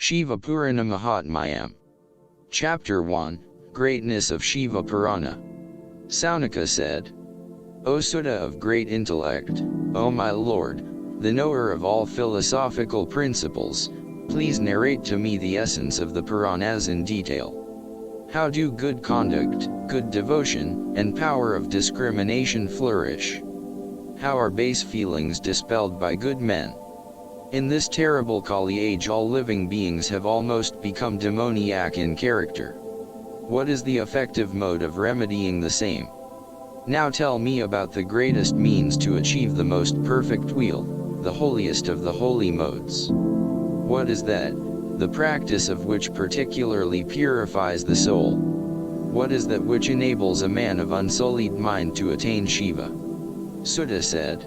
Shiva Purana Mahatmyam. Chapter 1, Greatness of Shiva Purana. Saunaka said, O Sutta of great intellect, O my Lord, the knower of all philosophical principles, please narrate to me the essence of the Puranas in detail. How do good conduct, good devotion, and power of discrimination flourish? How are base feelings dispelled by good men? In this terrible Kali age all living beings have almost become demoniac in character. What is the effective mode of remedying the same? Now tell me about the greatest means to achieve the most perfect wheel, the holiest of the holy modes. What is that, the practice of which particularly purifies the soul? What is that which enables a man of unsullied mind to attain Shiva? Sutta said,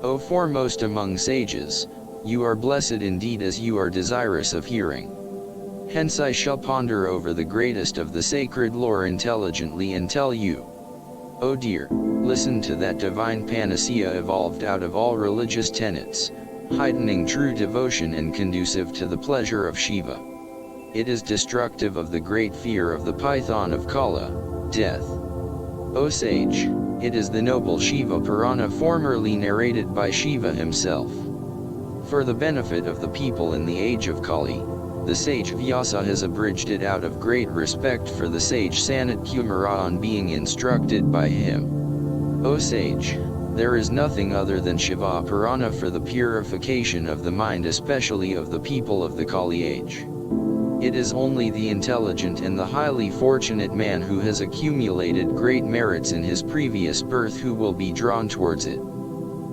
O foremost among sages, you are blessed indeed as you are desirous of hearing. Hence I shall ponder over the greatest of the sacred lore intelligently and tell you. O dear, listen to that divine panacea evolved out of all religious tenets, heightening true devotion and conducive to the pleasure of Shiva. It is destructive of the great fear of the python of Kala, death. O sage, it is the noble Shiva Purana formerly narrated by Shiva himself. For the benefit of the people in the age of Kali, the sage Vyasa has abridged it out of great respect for the sage Sanat Kumara on being instructed by him. O sage, there is nothing other than Shiva Purana for the purification of the mind, especially of the people of the Kali age. It is only the intelligent and the highly fortunate man who has accumulated great merits in his previous birth who will be drawn towards it.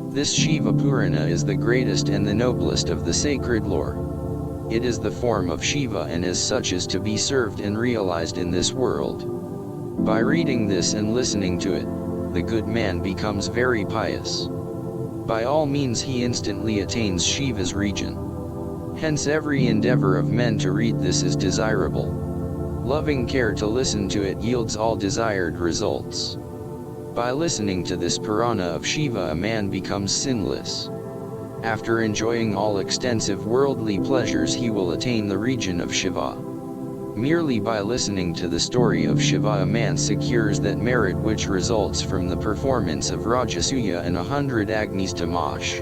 This Shiva Purana is the greatest and the noblest of the sacred lore. It is the form of Shiva and as such is to be served and realized in this world. By reading this and listening to it, the good man becomes very pious. By all means he instantly attains Shiva's region. Hence every endeavor of men to read this is desirable. Loving care to listen to it yields all desired results. By listening to this Purana of Shiva a man becomes sinless. After enjoying all extensive worldly pleasures he will attain the region of Shiva. Merely by listening to the story of Shiva a man secures that merit which results from the performance of Rajasuya and 100 Agnis Tamash.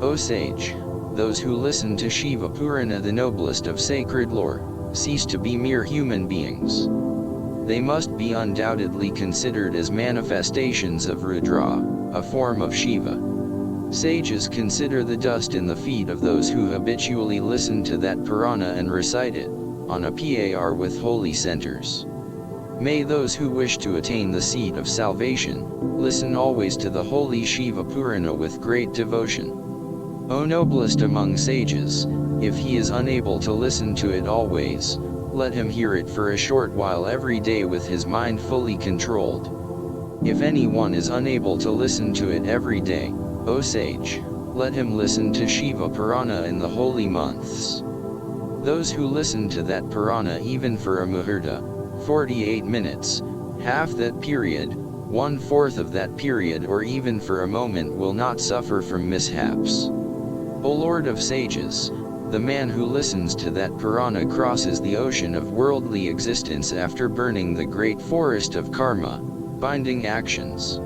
O sage, those who listen to Shiva Purana the noblest of sacred lore, cease to be mere human beings. They must be undoubtedly considered as manifestations of Rudra, a form of Shiva. Sages consider the dust in the feet of those who habitually listen to that Purana and recite it, on a par with holy centers. May those who wish to attain the seat of salvation, listen always to the holy Shiva Purana with great devotion. O noblest among sages, if he is unable to listen to it always, let him hear it for a short while every day with his mind fully controlled. If anyone is unable to listen to it every day, O sage, let him listen to Shiva Purana in the holy months. Those who listen to that Purana even for a muhurta, 48 minutes, half that period, 1/4 of that period or even for a moment will not suffer from mishaps. O Lord of sages, the man who listens to that Purana crosses the ocean of worldly existence after burning the great forest of karma, binding actions.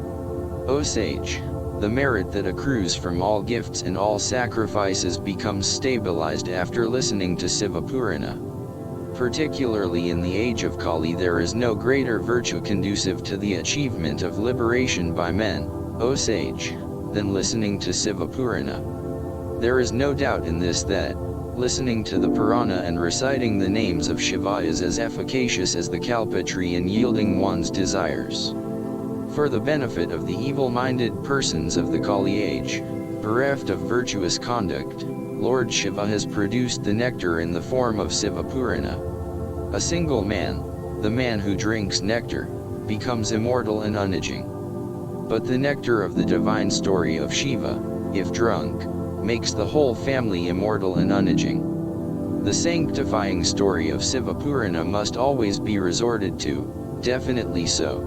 O sage, the merit that accrues from all gifts and all sacrifices becomes stabilized after listening to Shiva Purana. Particularly in the age of Kali there is no greater virtue conducive to the achievement of liberation by men, O sage, than listening to Shiva Purana. There is no doubt in this that, listening to the Purana and reciting the names of Shiva is as efficacious as the kalpa tree in yielding one's desires. For the benefit of the evil-minded persons of the Kali age, bereft of virtuous conduct, Lord Shiva has produced the nectar in the form of Shiva Purana. A single man, the man who drinks nectar, becomes immortal and unaging. But the nectar of the divine story of Shiva, if drunk, makes the whole family immortal and unaging. The sanctifying story of Shiva Purana must always be resorted to, definitely so.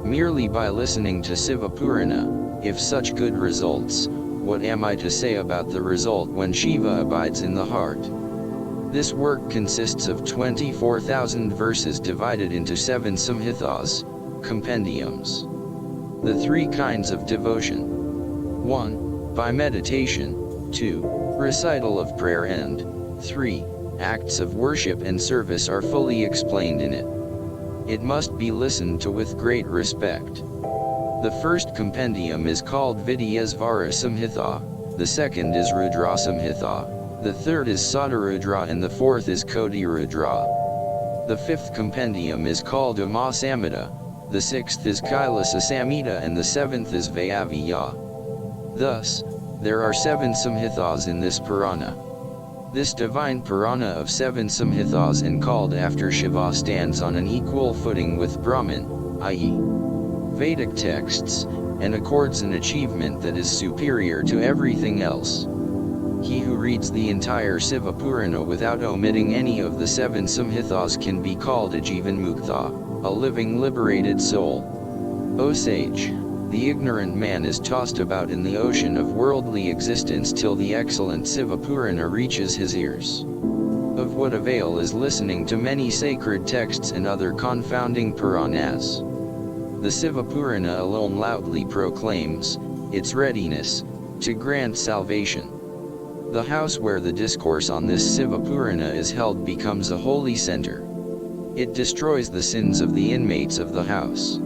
Merely by listening to Shiva Purana, if such good results, what am I to say about the result when Shiva abides in the heart? This work consists of 24,000 verses divided into 7 samhitas, compendiums. The 3 kinds of devotion. 1. By meditation. 2. Recital of prayer, and 3. Acts of worship and service are fully explained in it. It must be listened to with great respect. The first compendium is called Vidyasvara Samhita, the second is Rudra Samhita, the third is Sadarudra, and the fourth is Kotirudra. The fifth compendium is called Uma Samhita, the sixth is Kailasa Samhita, and the seventh is Vayaviya. Thus, there are 7 samhitas in this Purana. This divine Purana of 7 samhitas and called after Shiva stands on an equal footing with Brahman, i.e. Vedic texts, and accords an achievement that is superior to everything else. He who reads the entire Shiva Purana without omitting any of the 7 samhitas can be called a Jivan Mukta, a living liberated soul. O sage, the ignorant man is tossed about in the ocean of worldly existence till the excellent Shiva Purana reaches his ears. Of what avail is listening to many sacred texts and other confounding Puranas? The Shiva Purana alone loudly proclaims its readiness to grant salvation. The house where the discourse on this Shiva Purana is held becomes a holy center. It destroys the sins of the inmates of the house.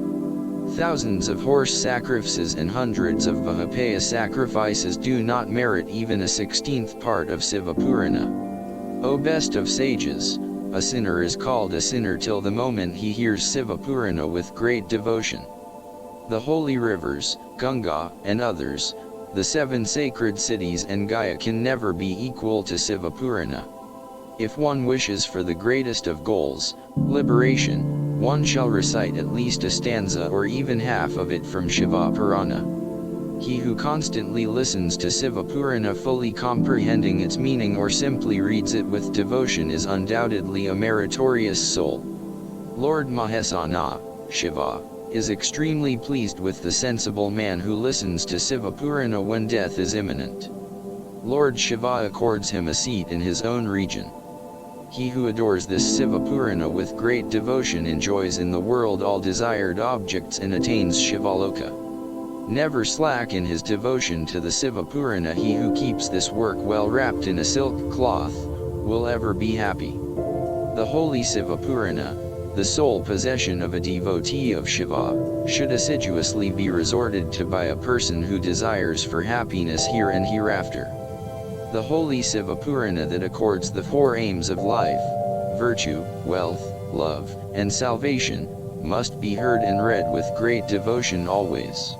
Thousands of horse sacrifices and hundreds of Vahapaya sacrifices do not merit even a 16th part of Shiva Purana. O best of sages, a sinner is called a sinner till the moment he hears Shiva Purana with great devotion. The holy rivers, Ganga, and others, the 7 sacred cities and Gaya can never be equal to Shiva Purana. If one wishes for the greatest of goals, liberation, one shall recite at least a stanza or even half of it from Shiva Purana. He who constantly listens to Shiva Purana fully comprehending its meaning or simply reads it with devotion is undoubtedly a meritorious soul. Lord Mahesana, Shiva, is extremely pleased with the sensible man who listens to Shiva Purana when death is imminent. Lord Shiva accords him a seat in his own region. He who adores this Shiva Purana with great devotion enjoys in the world all desired objects and attains Shivaloka. Never slack in his devotion to the Shiva Purana. He who keeps this work well wrapped in a silk cloth will ever be happy. The holy Shiva Purana, the sole possession of a devotee of Shiva, should assiduously be resorted to by a person who desires for happiness here and hereafter. The holy Shiva Purana that accords the 4 aims of life, virtue, wealth, love, and salvation, must be heard and read with great devotion always.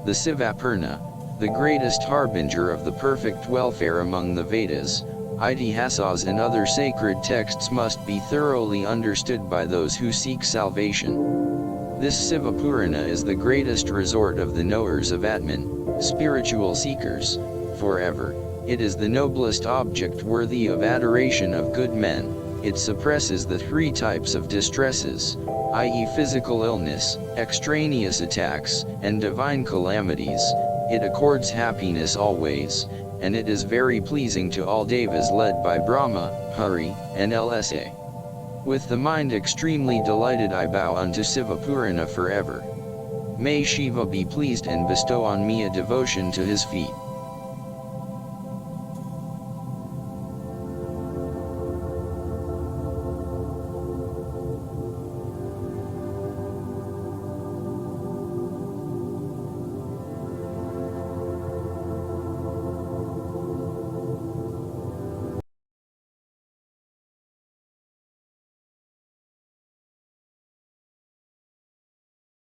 The Shiva Purana, the greatest harbinger of the perfect welfare among the Vedas, Itihasas and other sacred texts must be thoroughly understood by those who seek salvation. This Shiva Purana is the greatest resort of the knowers of Atman, spiritual seekers, forever. It is the noblest object worthy of adoration of good men. It suppresses the 3 types of distresses, i.e. physical illness, extraneous attacks, and divine calamities. It accords happiness always, and it is very pleasing to all devas led by Brahma, Hari, and Lsa. With the mind extremely delighted I bow unto Shiva Purana forever. May Shiva be pleased and bestow on me a devotion to his feet.